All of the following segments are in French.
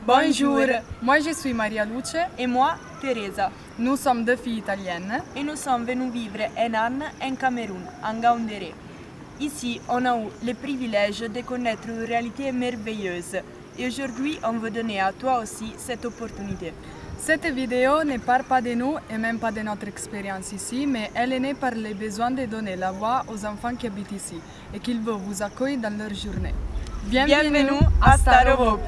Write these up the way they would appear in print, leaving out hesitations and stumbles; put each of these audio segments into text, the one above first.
Bonjour, moi je suis Maria Luce et moi, Teresa. Nous sommes deux filles italiennes et nous sommes venus vivre un an en Cameroun, en Ngaoundéré. Ici, on a eu le privilège de connaître une réalité merveilleuse et aujourd'hui, on veut donner à toi aussi cette opportunité. Cette vidéo ne parle pas de nous et même pas de notre expérience ici, mais elle est née par le besoin de donner la voix aux enfants qui habitent ici et qu'ils veulent vous accueillir dans leur journée. Bienvenue à Starohope.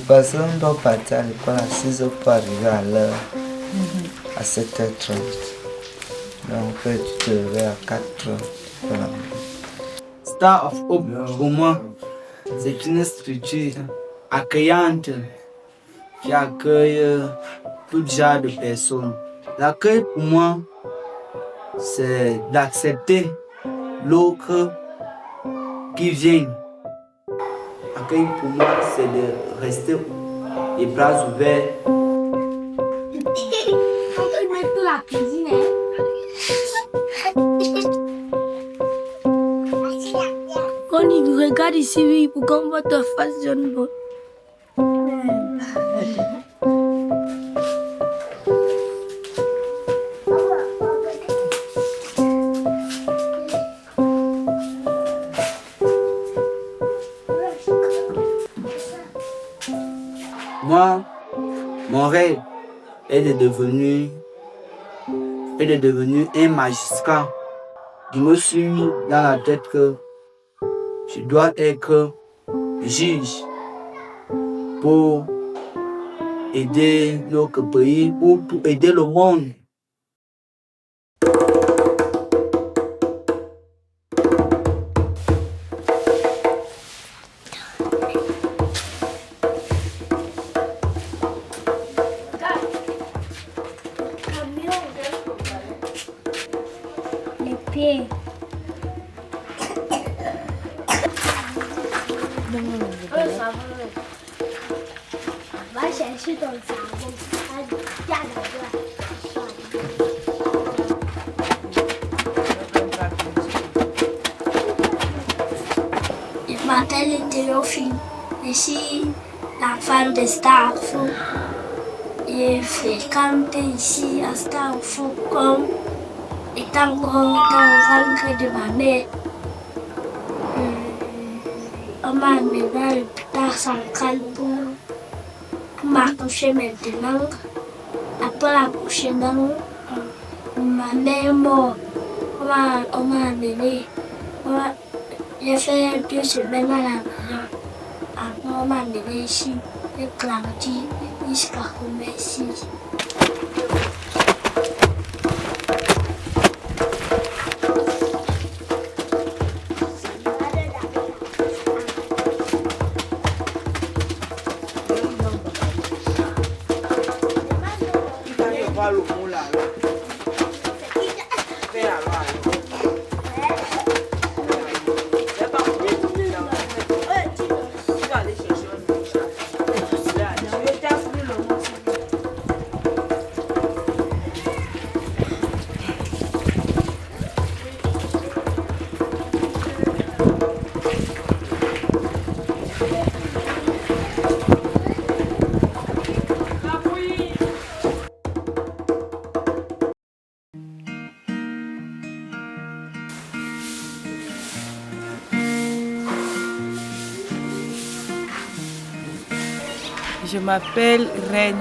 Parce qu'on doit partir à l'école à 6h pour arriver à l'heure, à 7h30. Donc tu te réveilles à 4h. Voilà. Star of Hope, pour moi, c'est une structure accueillante qui accueille tout genre de personnes. L'accueil pour moi, c'est d'accepter l'autre qui vient. L'accueil pour moi, c'est de rester les bras ouverts. La cuisine. Quand il regarde ici, oui, pour qu'on voit ta face jaune. Moi, mon rêve est de devenir un magistrat. Je me suis mis dans la tête que je dois être juge pour aider notre pays, pour aider le monde. Va chercher ton savon. Je m'appelle Théophile. Je suis la femme de Starfou. Je fréquente ici à Starfou comme étant grand dans le ventre de ma mère. On m'a amené dans l'hôpital central pour m'accoucher maintenant. Après l'accouchement, ma mère est morte. On m'a amené. J'ai fait 2 semaines à la maison. Après, on m'a amené ici. J'ai grandi jusqu'à combien ici. Je m'appelle Reine,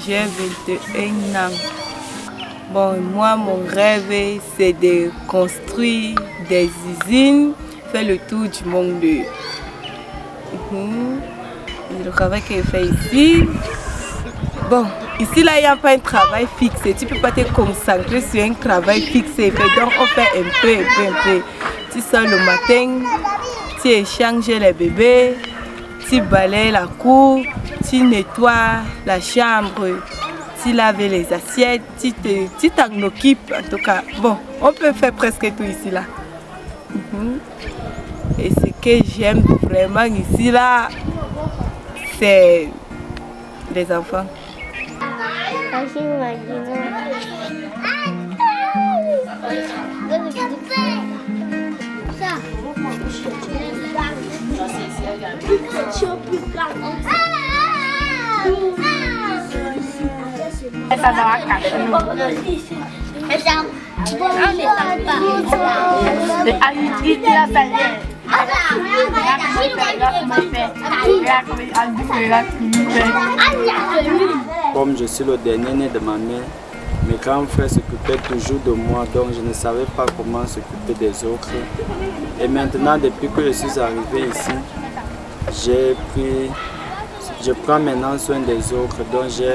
j'ai 21 ans. Bon, moi, mon rêve, c'est de construire des usines, faire le tour du monde. Le travail que je fais ici, bon, ici, là, il n'y a pas un travail fixe. Tu ne peux pas te concentrer sur un travail fixe. Donc, on fait un peu. Tu sors le matin, tu échanges les bébés, tu balayes la cour, tu nettoies la chambre, tu laves les assiettes, tu t'en occupes. En tout cas, bon, on peut faire presque tout ici là. Et ce que j'aime vraiment ici là, c'est les enfants. Comme je suis le dernier né de ma mère, mes grands frères s'occupaient toujours de moi, donc je ne savais pas comment s'occuper des autres. Et maintenant, depuis que je suis arrivé ici, je prends maintenant soin des autres, donc j'ai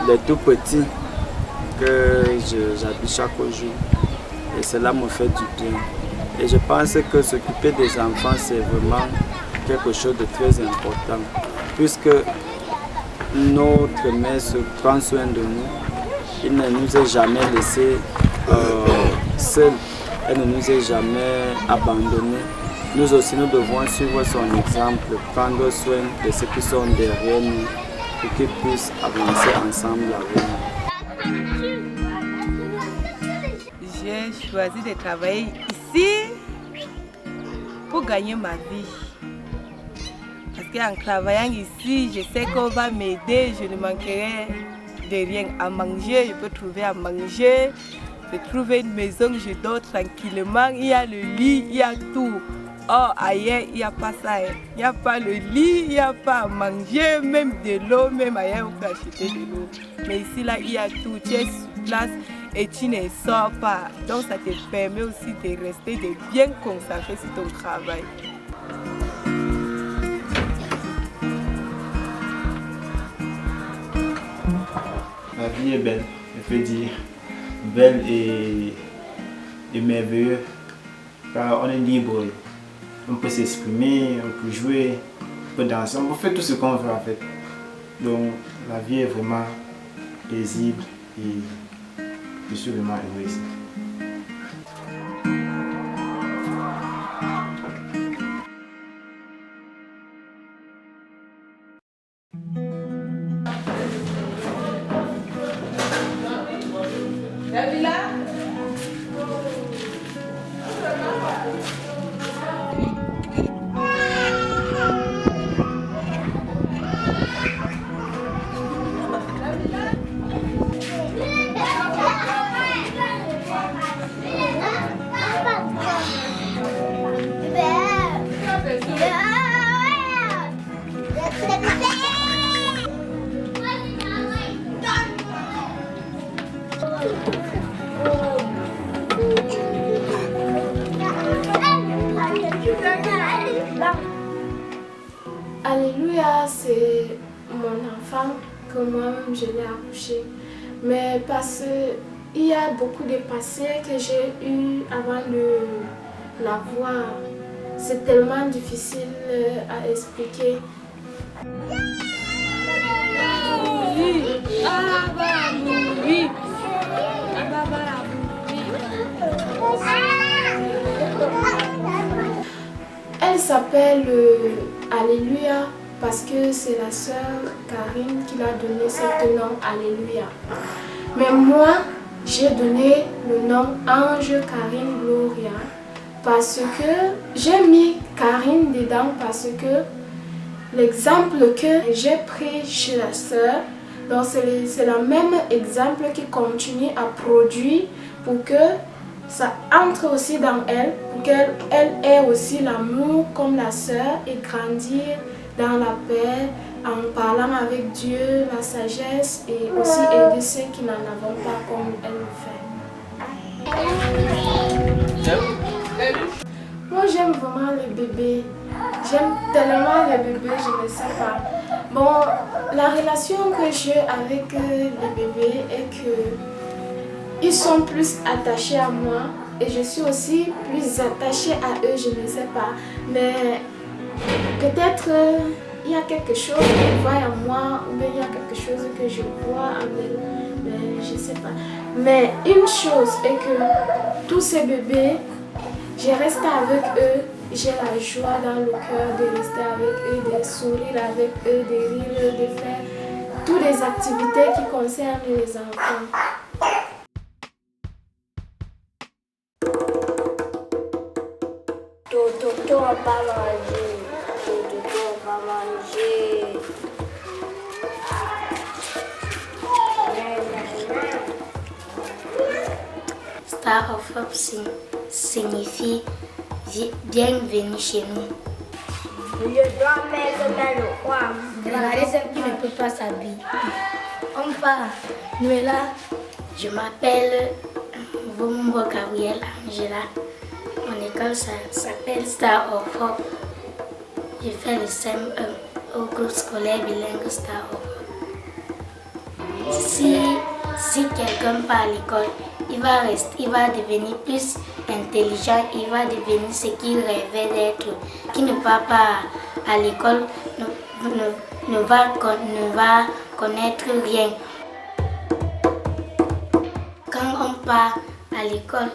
les tout petits que j'habite chaque jour. Et cela me fait du bien. Et je pense que s'occuper des enfants, c'est vraiment quelque chose de très important, puisque notre mère se prend soin de nous. Il ne nous a jamais laissés seuls. Elle ne nous a jamais abandonnés. Nous aussi, nous devons suivre son exemple, prendre soin de ceux qui sont derrière nous pour qu'ils puissent avancer ensemble avec nous. J'ai choisi de travailler ici pour gagner ma vie. Parce qu'en travaillant ici, je sais qu'on va m'aider, je ne manquerai de rien à manger, je peux trouver à manger, je trouve une maison, je dors tranquillement, il y a le lit, il y a tout. Oh, ailleurs, il n'y a pas ça, il n'y a pas le lit, il n'y a pas à manger, même de l'eau, même ailleurs, on peut acheter de l'eau. Mais ici, là, il y a tout, tu es sur place et tu ne sors pas. Donc, ça te permet aussi de rester, de bien concentrer sur ton travail. La vie est belle, je peux dire, belle et merveilleuse, car on est libre, on peut s'exprimer, on peut jouer, on peut danser, on peut faire tout ce qu'on veut en fait. Donc la vie est vraiment paisible et je suis vraiment heureux ici. Alléluia, c'est mon enfant que moi-même je l'ai accouché. Mais parce qu'il y a beaucoup de passés que j'ai eu avant de l'avoir. C'est tellement difficile à expliquer. Elle s'appelle Alléluia parce que c'est la sœur Karine qui l'a donné ce nom Alléluia. Mais moi, j'ai donné le nom Ange Karine Gloria parce que j'ai mis Karine dedans parce que l'exemple que j'ai pris chez la sœur, donc c'est le même exemple qui continue à produire pour que ça entre aussi dans elle, pour qu'elle ait aussi l'amour comme la sœur et grandir dans la paix en parlant avec Dieu, la sagesse et aussi aider ceux qui n'en ont pas comme elle le fait. Moi j'aime vraiment les bébés, j'aime tellement les bébés, je ne sais pas. Bon, la relation que j'ai avec les bébés est que ils sont plus attachés à moi et je suis aussi plus attachée à eux, je ne sais pas. Mais peut-être il y a quelque chose qu'il voit en moi, ou bien il y a quelque chose que je vois en eux, mais je ne sais pas. Mais une chose est que tous ces bébés, je reste avec eux, j'ai la joie dans le cœur de rester avec eux, de sourire avec eux, de rire, de faire toutes les activités qui concernent les enfants. Toto, on va manger. Toto, on va manger. Star of Hope signifie bienvenue chez nous. Je dois mettre dans le roi. Regardez celle qui ne peut pas s'habiller. On part. Nous est là. Je m'appelle Vombo Gabriel Angela. Mon école s'appelle Star of Hope. Je fais le CM1 au groupe scolaire bilingue Star of Hope. Si quelqu'un part à l'école, il va devenir plus intelligent, il va devenir ce qu'il rêvait d'être. Qui ne part pas à l'école ne va connaître rien. Quand on part à l'école,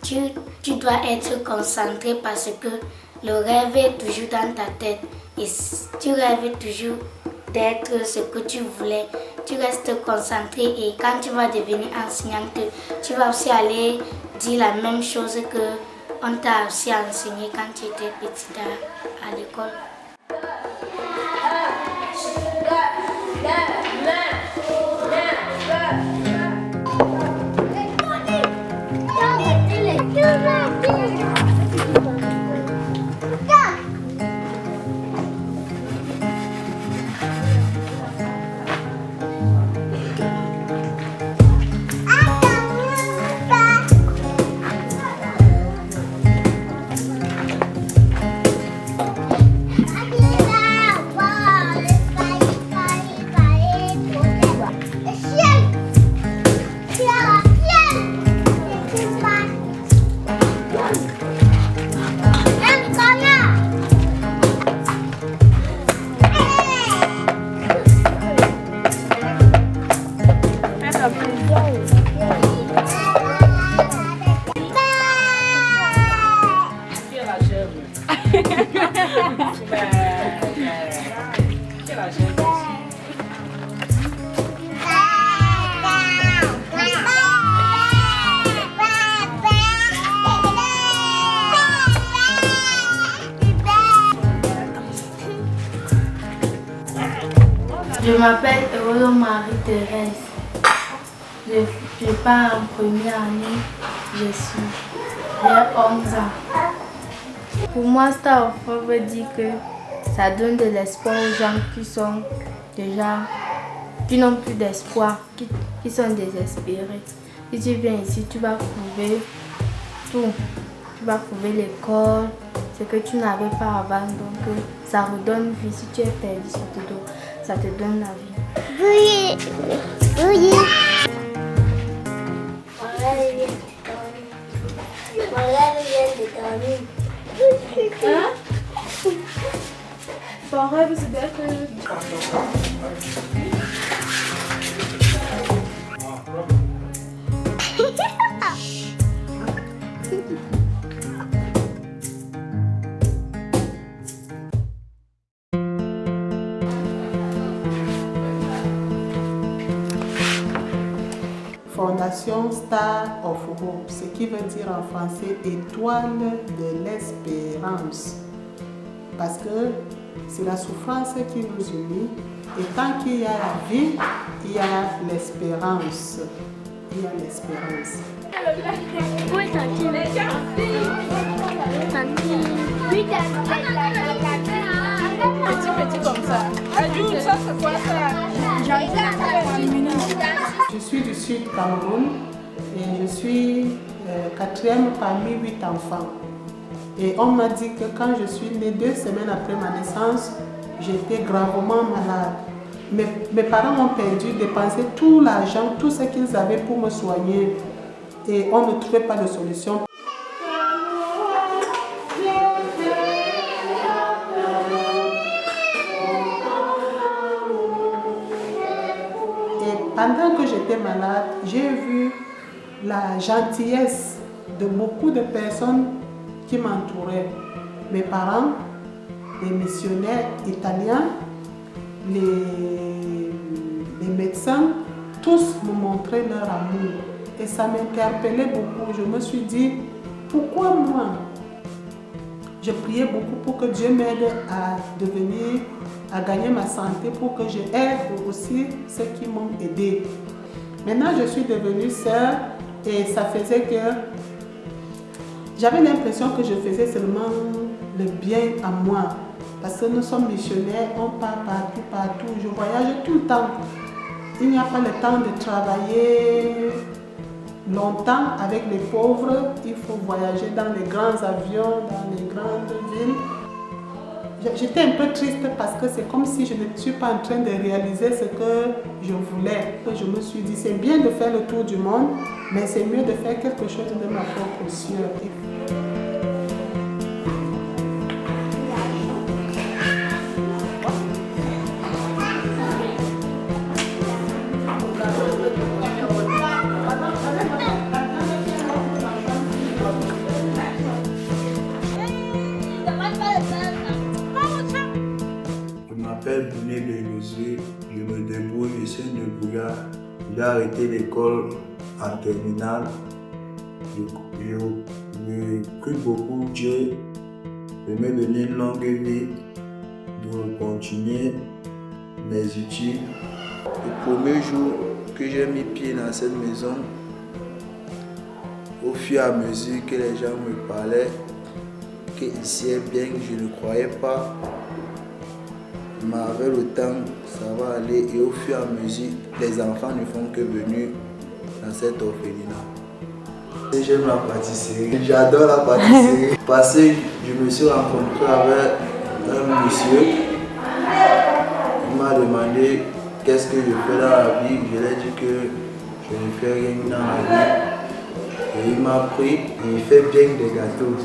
tu dois être concentré parce que le rêve est toujours dans ta tête. Et si tu rêves toujours d'être ce que tu voulais, tu restes concentré et quand tu vas devenir enseignante, tu vas aussi aller dire la même chose que on t'a aussi enseigné quand tu étais petite à l'école. Je m'appelle Euro Marie-Thérèse. Je pars en première année. J'ai 11 ans. Pour moi, Star of Hope veut dire que ça donne de l'espoir aux gens qui n'ont plus d'espoir, qui sont désespérés. Si tu viens ici, tu vas trouver tout. Tu vas trouver l'école, ce que tu n'avais pas avant. Donc, ça redonne vie. Si tu es perdu, ça te donne la vie. Oui. Oui. Ton rêve, c'est d'être... Fondation Star of Hope, ce qui veut dire en français étoile de l'espérance. Parce que c'est la souffrance qui nous unit et tant qu'il y a la vie, il y a l'espérance. Il y a l'espérance. Où est Tantine? Petit comme ça. Ajoute, ça c'est quoi ça? Je suis du sud Cameroun et je suis 4e parmi 8 enfants. Et on m'a dit que quand je suis née 2 semaines après ma naissance, j'étais gravement malade. Mes parents ont perdu, dépensé tout l'argent, tout ce qu'ils avaient pour me soigner. Et on ne trouvait pas de solution. pendant que j'étais malade, j'ai vu la gentillesse de beaucoup de personnes qui m'entouraient. Mes parents, les missionnaires italiens, les médecins, tous me montraient leur amour. Et ça m'interpellait beaucoup. Je me suis dit, pourquoi moi? Je priais beaucoup pour que Dieu m'aide à gagner ma santé, pour que je aide aussi ceux qui m'ont aidé. Maintenant, je suis devenue sœur et ça faisait que j'avais l'impression que je faisais seulement le bien à moi. Parce que nous sommes missionnaires, on part partout. Je voyage tout le temps. Il n'y a pas le temps de travailler longtemps avec les pauvres. Il faut voyager dans les grands avions, dans les grandes villes. J'étais un peu triste parce que c'est comme si je ne suis pas en train de réaliser ce que je voulais. Je me suis dit, c'est bien de faire le tour du monde, mais c'est mieux de faire quelque chose de ma propre sueur. Je me débrouille, j'essaie de bouillard. J'ai arrêté l'école en terminale. Je prie beaucoup Dieu de me donner une longue vie, de continuer mes études. Le premier jour que j'ai mis pied dans cette maison, au fur et à mesure que les gens me parlaient, que ici est bien, je ne croyais pas. Mais avec le temps, ça va aller et au fur et à mesure, les enfants ne font que venir dans cet orphelinat. J'aime la pâtisserie, j'adore la pâtisserie parce que je me suis rencontré avec un monsieur. Il m'a demandé qu'est-ce que je fais dans la vie. Je lui ai dit que je ne fais rien dans la vie. Et il m'a pris et il fait bien des gâteaux.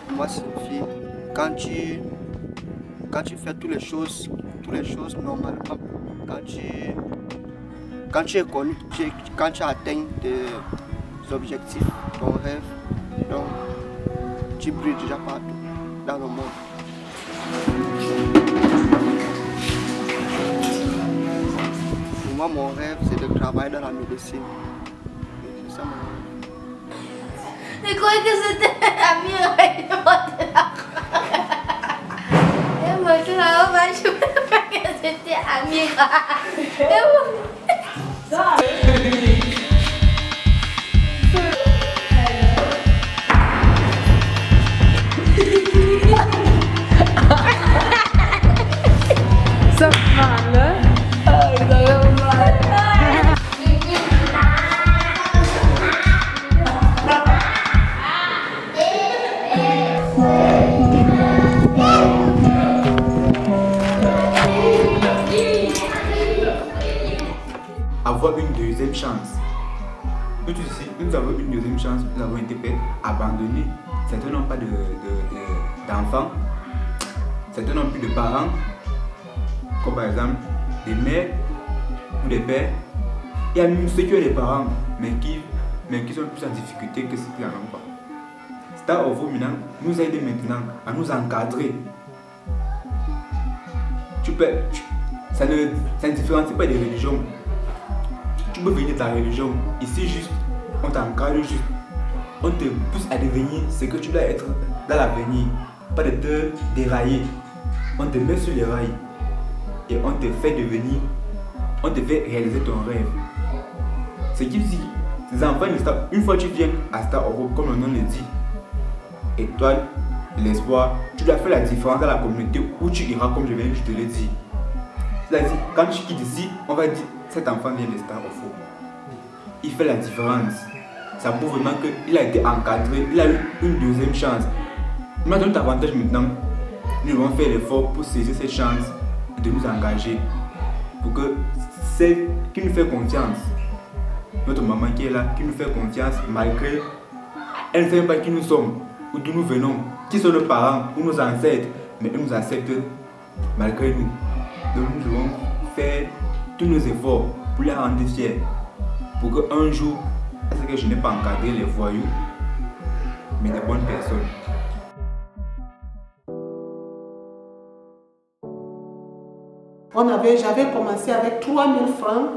Pour moi, c'est une fille. Quand tu fais toutes les choses normalement, quand tu es connu, quand tu atteins tes objectifs, ton rêve, donc tu brilles déjà partout dans le monde. Pour moi, mon rêve, c'est de travailler dans la médecine. C'est ça mon rêve. Je croyais que c'était Amira et je montais la et moi, je croyais que c'était Amira. Ça fait mal, hein? Avoir une deuxième chance. Nous avons une deuxième chance, nous avons été abandonnés. Certains n'ont pas d'enfants, certains n'ont plus de parents, comme par exemple des mères ou des pères. Il y a même ceux qui ont des parents, mais qui sont plus en difficulté que ceux qui n'en ont pas. C'est à vous maintenant, nous aider maintenant à nous encadrer. ça ne différencie pas des religions. Tu peux venir de ta religion. Ici, juste, on t'encadre juste. On te pousse à devenir ce que tu dois être dans l'avenir. Pas de te dérailler. On te met sur les rails. Et on te fait devenir. On te fait réaliser ton rêve. Ce qui dit, ces enfants, une fois que tu viens à Star Europe, comme le nom le dit, étoile, l'espoir, tu dois faire la différence dans la communauté où tu iras, comme je viens de te le dire. C'est-à-dire, quand tu quittes ici, on va dire, cet enfant vient de Star Europe. Il fait la différence. Ça prouve vraiment qu'il a été encadré, il a eu une deuxième chance. Nous avons notre avantage maintenant. Nous devons faire l'effort pour saisir cette chance et de nous engager. Pour que celle qui nous fait confiance, notre maman qui est là, qui nous fait confiance, malgré elle ne sait pas qui nous sommes, ou d'où nous venons, qui sont nos parents ou nos ancêtres, mais elle nous accepte malgré nous. Donc nous devons faire tous nos efforts pour la rendre fière. Pour qu'un jour, parce que je n'ai pas encadré les voyous, mais des bonnes personnes. J'avais commencé avec 3000 francs.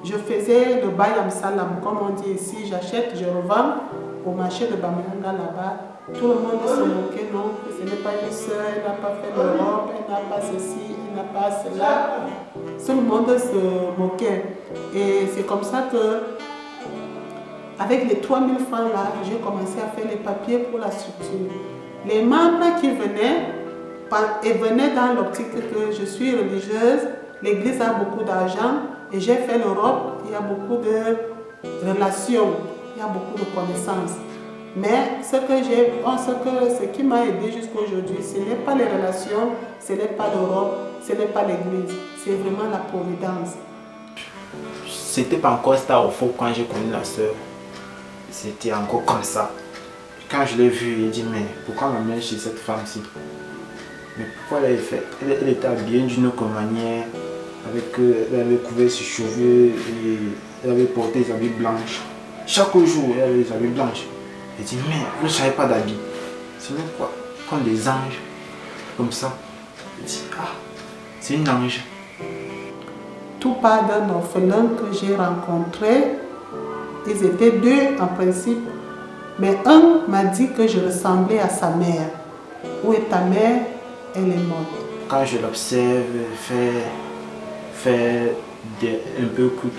Je faisais le bayam salam, comme on dit ici. J'achète, je revends au marché de Bamanga là-bas. Tout le monde se moquait, non, ce n'est pas une soeur, elle n'a pas fait l'Europe, elle n'a pas ceci, elle n'a pas cela. Tout le monde se moquait. Et c'est comme ça que, avec les 3000 francs là, j'ai commencé à faire les papiers pour la structure. Les membres qui venaient, dans l'optique que je suis religieuse, l'église a beaucoup d'argent et j'ai fait l'Europe, il y a beaucoup de relations, il y a beaucoup de connaissances. Mais ce qui m'a aidé jusqu'à aujourd'hui, ce n'est pas les relations, ce n'est pas l'Europe, ce n'est pas l'église, c'est vraiment la providence. C'était pas encore Star Europe quand j'ai connu la soeur. C'était encore comme ça. Quand je l'ai vue, j'ai dit, mais pourquoi ma mère chez cette femme-ci? Mais pourquoi elle avait fait? Elle était habillée d'une autre manière, elle avait couvert ses cheveux, et elle avait porté des habits blanches. Chaque jour, elle avait des habits blanches. J'ai dit, mais je ne savais pas d'habits. C'est même quoi? Comme des anges, comme ça. J'ai dit, ah, c'est une ange. Tout part d'un orphelin que j'ai rencontré. Ils étaient deux en principe. Mais un m'a dit que je ressemblais à sa mère. Où est ta mère? Elle est morte. Quand je l'observe, fait des trucs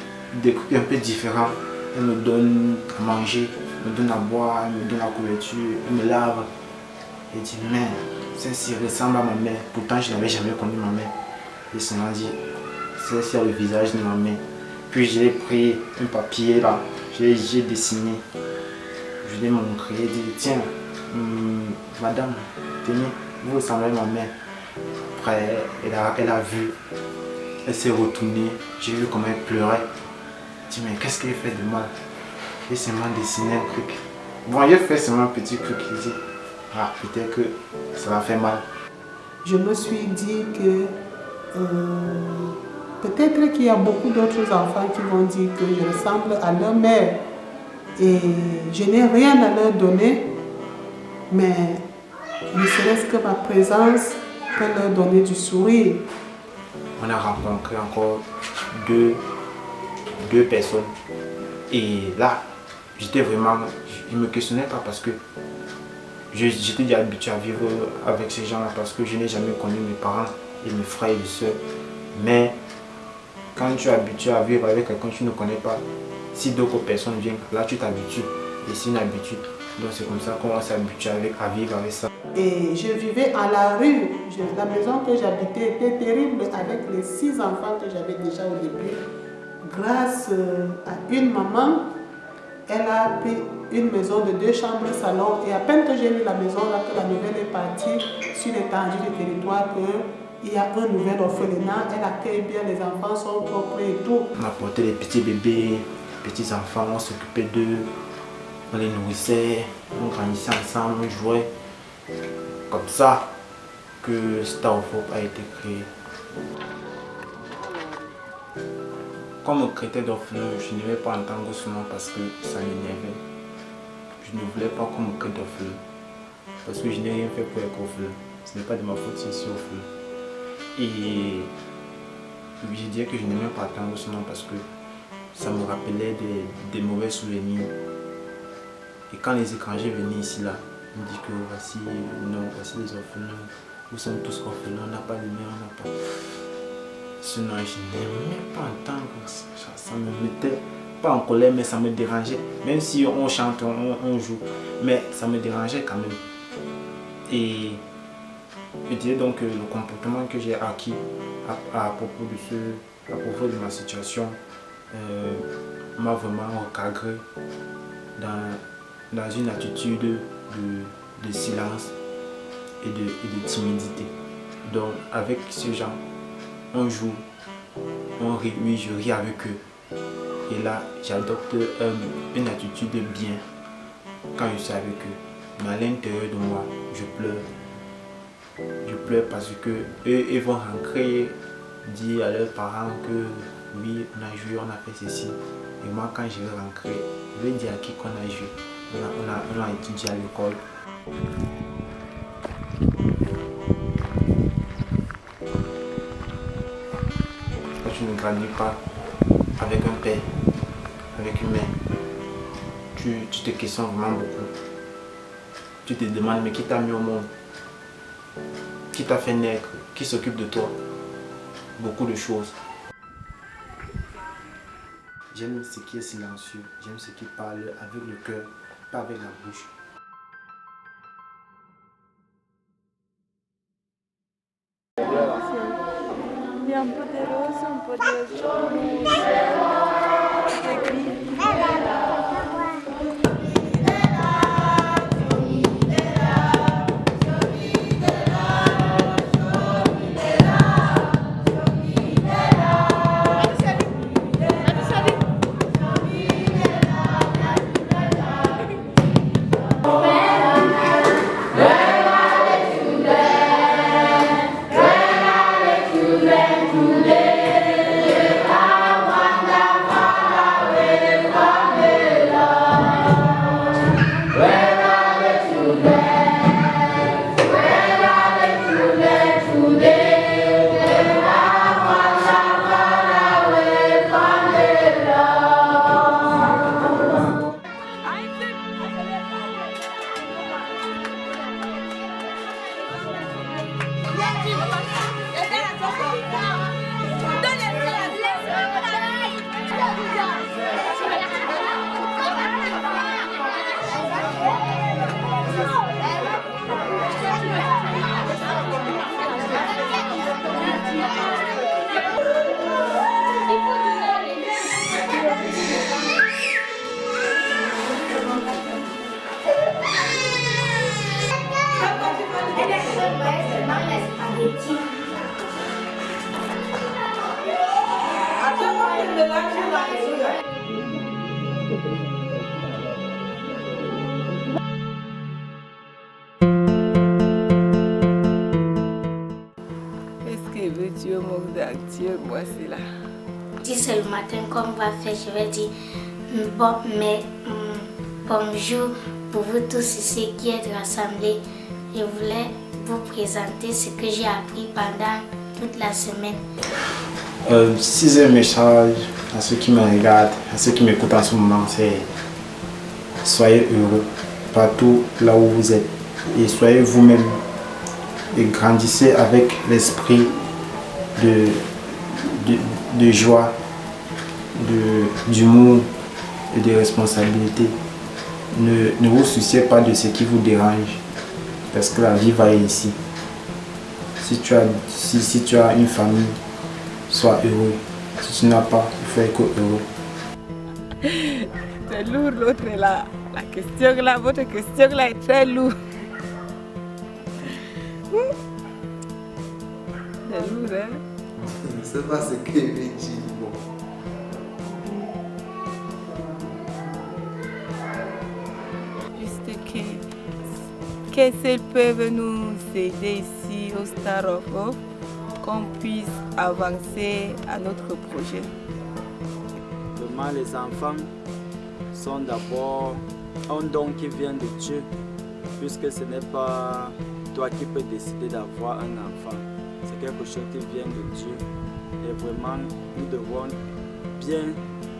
un peu différents. Elle me donne à manger, elle me donne à boire, elle me donne la couverture, elle me lave. Et dit, mais celle-ci ressemble à ma mère. Pourtant, je n'avais jamais connu ma mère. Et ça m'a dit, celle-ci a le visage de ma mère. Puis j'ai pris un papier là, j'ai dessiné. Je l'ai montré, j'ai dit, tiens, madame, tenez, vous ressemblez à ma mère. Après, elle a vu, elle s'est retournée, j'ai vu comment elle pleurait. J'ai dit, mais qu'est-ce qu'elle fait de mal? Et c'est moi dessiné un truc. Bon, j'ai fait seulement un petit truc, j'ai dit, ah, peut-être que ça va faire mal. Je me suis dit que peut-être qu'il y a beaucoup d'autres enfants qui vont dire que je ressemble à leur mère. Et je n'ai rien à leur donner, mais ne serait-ce que ma présence peut leur donner du sourire. On a rencontré encore deux personnes. Et là, j'étais vraiment... Je ne me questionnais pas parce que j'étais déjà habitué à vivre avec ces gens-là parce que je n'ai jamais connu mes parents et mes frères et mes soeurs. Mais quand tu es habitué à vivre avec quelqu'un que tu ne connais pas, si d'autres personnes viennent, là tu t'habitues. Et c'est une habitude. Donc c'est comme ça qu'on s'est habitué à vivre avec ça. Et je vivais à la rue. La maison que j'habitais était terrible avec les 6 enfants que j'avais déjà au début. Grâce à une maman, elle a pris une maison de 2 chambres, salon. Et à peine que j'ai vu la maison, là, que la nouvelle est partie sur l'étendue du territoire, qu'il y a un nouvel orphelinat, elle accueille bien, les enfants sont propres et tout. On a porté les petits bébés, petits enfants, on s'occupait d'eux, on les nourrissait, on grandissait ensemble, on jouait. Comme ça que Star Europe a été créé. Comme critère d'orphelin, je ne vais pas entendre souvent parce que ça m'énervait. Je ne voulais pas qu'on me crée d'orphelin. Parce que je n'ai rien fait pour être orphelin. Ce n'est pas de ma faute si je suis orphelin. Et je dirais que je n'aimais pas attendre ce nom parce que ça me rappelait des mauvais souvenirs. Et quand les étrangers venaient ici, là, ils me disent que voici, non, voici les orphelins, nous sommes tous orphelins, on n'a pas de mère, on n'a pas... Ce nom, je n'aimais pas entendre, ça me mettait pas en colère, mais ça me dérangeait. Même si on chante, on joue, mais ça me dérangeait quand même. Et je dirais donc que le comportement que j'ai acquis à propos de ma situation m'a vraiment recadré dans une attitude de silence et de timidité. Donc avec ces gens, on joue, on rit, oui, je ris avec eux. Et là, j'adopte une attitude bien quand je suis avec eux. Mais à l'intérieur de moi, je pleure. Je pleure parce que eux, ils vont rentrer, dire à leurs parents que oui, on a joué, on a fait ceci. Et moi, quand je vais rentrer, je vais dire à qui qu'on a joué. On a étudié à l'école. Quand tu ne grandis pas avec un père, avec une mère, tu te questionnes vraiment beaucoup. Tu te demandes, mais qui t'a mis au monde? Qui t'a fait naître? Qui s'occupe de toi? Beaucoup de choses. J'aime ce qui est silencieux, j'aime ce qui parle avec le cœur, pas avec la bouche. Il y a un peu de rose, un peu de jaune, de gris. Qu'est-ce que veux-tu au monde entier, moi c'est là. Si c'est le matin qu'on va faire, je vais dire bon, mais bonjour pour vous tous ici qui êtes rassemblés. Je voulais vous présenter ce que j'ai appris pendant toute la semaine. Sixième message à ceux qui me regardent, à ceux qui m'écoutent en ce moment, c'est soyez heureux partout là où vous êtes et soyez vous-même et grandissez avec l'esprit de joie, d'humour et de responsabilité. Ne vous souciez pas de ce qui vous dérange parce que la vie va ici. Si tu as une famille, sois heureux. Si tu n'as pas, il faut être heureux. C'est lourd, l'autre est là. La question là, votre question là est très lourde. C'est lourd, hein? Je ne sais pas ce qu'il veut dire. Bon. Juste qu'elles peuvent nous aider ici au Star of Hope, qu'on puisse avancer à notre projet. Vraiment, les enfants sont d'abord un don qui vient de Dieu, puisque ce n'est pas toi qui peux décider d'avoir un enfant. c'est quelque chose qui vient de Dieu. Et vraiment, nous devons bien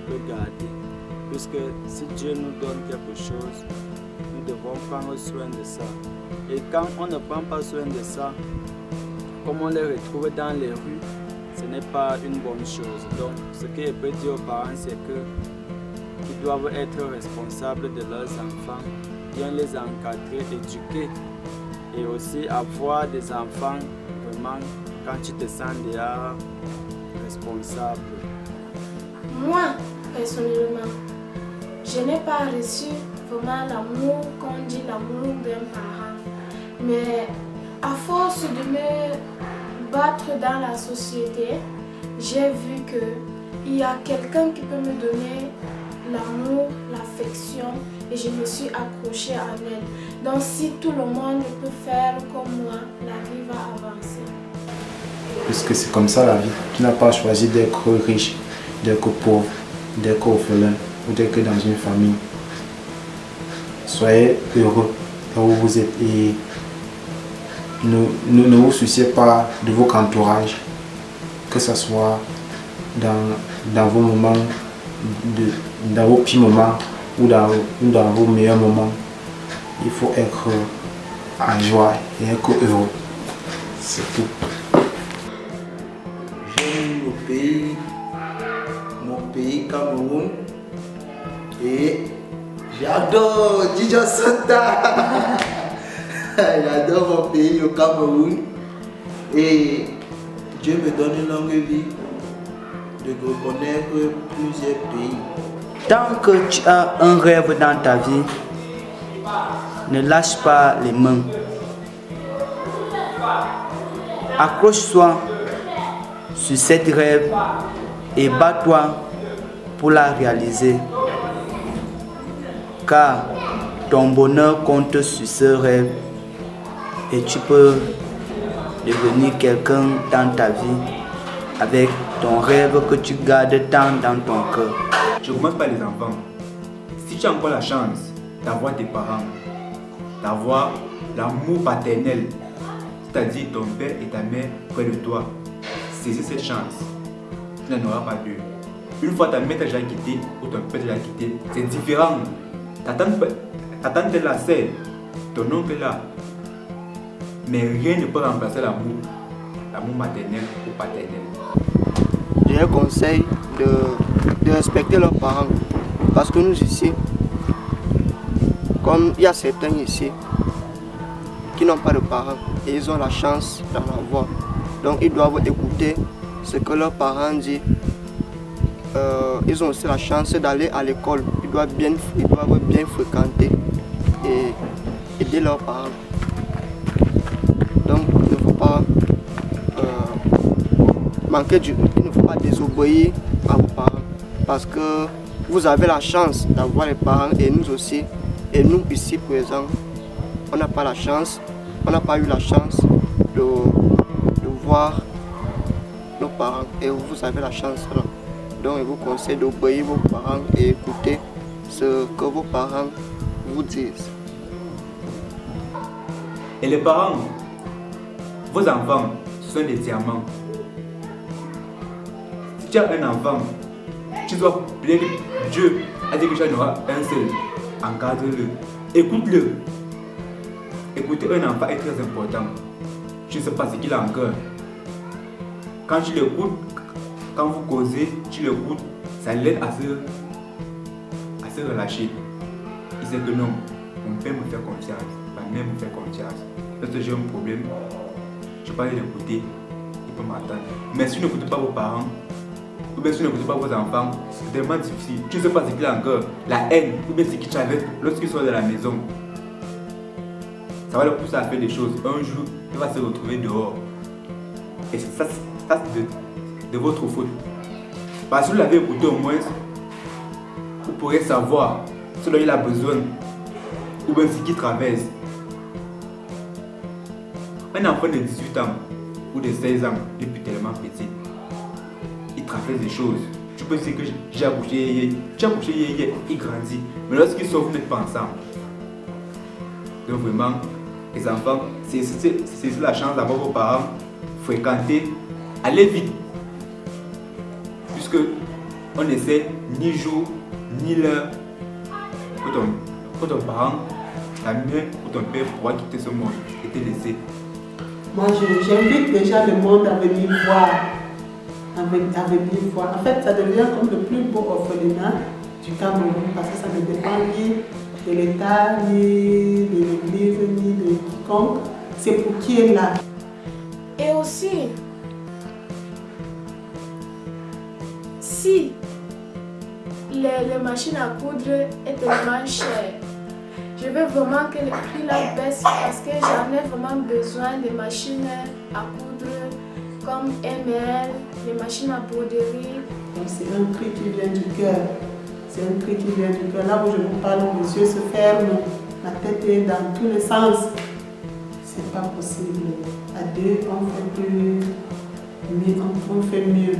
le garder. Puisque si Dieu nous donne quelque chose, nous devons prendre soin de ça. Et quand on ne prend pas soin de ça, comme on les retrouve dans les rues, ce n'est pas une bonne chose. Donc, ce que je peux dire aux parents, c'est qu'ils doivent être responsables de leurs enfants, bien les encadrer, éduquer, et aussi avoir des enfants, vraiment, quand tu te sens déjà responsable. Moi, personnellement, je n'ai pas reçu vraiment l'amour qu'on dit l'amour d'un parent. Mais à force de me battre dans la société, j'ai vu qu'il y a quelqu'un qui peut me donner l'amour, l'affection et je me suis accrochée à elle. Donc si tout le monde peut faire comme moi, la vie va avancer. Puisque c'est comme ça la vie. Tu n'as pas choisi d'être riche, d'être pauvre, d'être orphelin ou d'être dans une famille. Soyez heureux là où vous êtes et ne vous souciez pas de votre entourage, que ce soit dans vos moments, dans vos petits moments ou dans vos meilleurs moments. Il faut être en joie et être heureux. C'est tout. J'aime mon pays Cameroun et j'adore Djidio Sota. J'adore mon pays, le Cameroun, et Dieu me donne une longue vie de reconnaître plusieurs pays. Tant que tu as un rêve dans ta vie, ne lâche pas les mains. Accroche-toi sur cette rêve et bats-toi pour la réaliser. Car ton bonheur compte sur ce rêve et tu peux devenir quelqu'un dans ta vie avec ton rêve que tu gardes tant dans ton cœur. Je commence par les enfants. Si tu as encore la chance d'avoir tes parents, d'avoir l'amour paternel, c'est-à-dire ton père et ta mère près de toi, saisis cette chance. Tu n'en auras pas deux. Une fois ta mère t'a déjà quitté ou ton père t'a déjà quitté, c'est différent. Ta tante est là, c'est ton oncle est là. Mais rien ne peut remplacer l'amour maternel ou paternel. Je leur conseille de respecter leurs parents. Parce que nous ici, comme il y a certains ici qui n'ont pas de parents et ils ont la chance d'en avoir. Donc ils doivent écouter ce que leurs parents disent. Ils ont aussi la chance d'aller à l'école. Ils doivent bien fréquenter et aider leurs parents. Donc il ne faut pas il ne faut pas désobéir à vos parents. Parce que vous avez la chance d'avoir les parents et nous aussi. Et nous ici présents, on n'a pas la chance, on n'a pas eu la chance de voir nos parents. Et vous avez la chance là. Donc je vous conseille d'obéir vos parents et écouter ce que vos parents vous disent. Et les parents, vos enfants, ce sont des diamants. Si tu as un enfant, tu dois bien que Dieu a dit que tu en auras un seul. Encadre-le, écoute-le. Écouter un enfant est très important. Tu ne sais pas ce qu'il a en cœur. Quand tu l'écoutes, quand vous causez, tu l'écoutes, ça l'aide à se relâcher. Il sait que non, mon père me fait confiance, ma mère me fait confiance. Lorsque j'ai un problème, je peux aller l'écouter, il peut m'attendre. Mais si vous n'écoutez pas vos parents, ou bien si vous n'écoutez pas vos enfants, c'est tellement difficile. Tu ne sais pas ce qu'il a encore, la haine, ou bien ce qu'il traverse lorsqu'il sort de la maison. Ça va le pousser à faire des choses. Un jour, il va se retrouver dehors. Et ça c'est de votre faute. Parce que vous l'avez écouté au moins, vous pourrez savoir ce dont il a besoin, ou bien ce qu'il traverse. Un enfant de 18 ans ou de 16 ans, depuis tellement petit, il traverse des choses. Tu peux dire que j'ai accouché hier, tu as accouché hier, il grandit. Mais lorsqu'il sort, vous n'êtes pas ensemble. Donc vraiment, les enfants, c'est la chance d'avoir vos parents fréquenter, allez vite. Puisque on ne sait ni jour, ni l'heure que ton parent, ta mère ou ton père pourra quitter ce monde et te laisser. Moi, j'invite déjà le monde à venir voir. En fait, ça devient comme le plus beau orphelinat du Cameroun parce que ça ne dépend ni de l'État, ni de l'Église, ni de quiconque. C'est pour qui est là. Et aussi, si les machines à coudre est tellement chères, je veux vraiment que le prix là baisse parce que j'en ai vraiment besoin des machines à coudre comme ML, les machines à broderie. C'est un cri qui vient du cœur. C'est un cri qui vient du cœur. Là où je vous parle, les yeux se ferment, la tête est dans tous les sens. C'est pas possible. À deux, on fait plus, mais on fait mieux.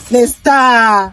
Les stars.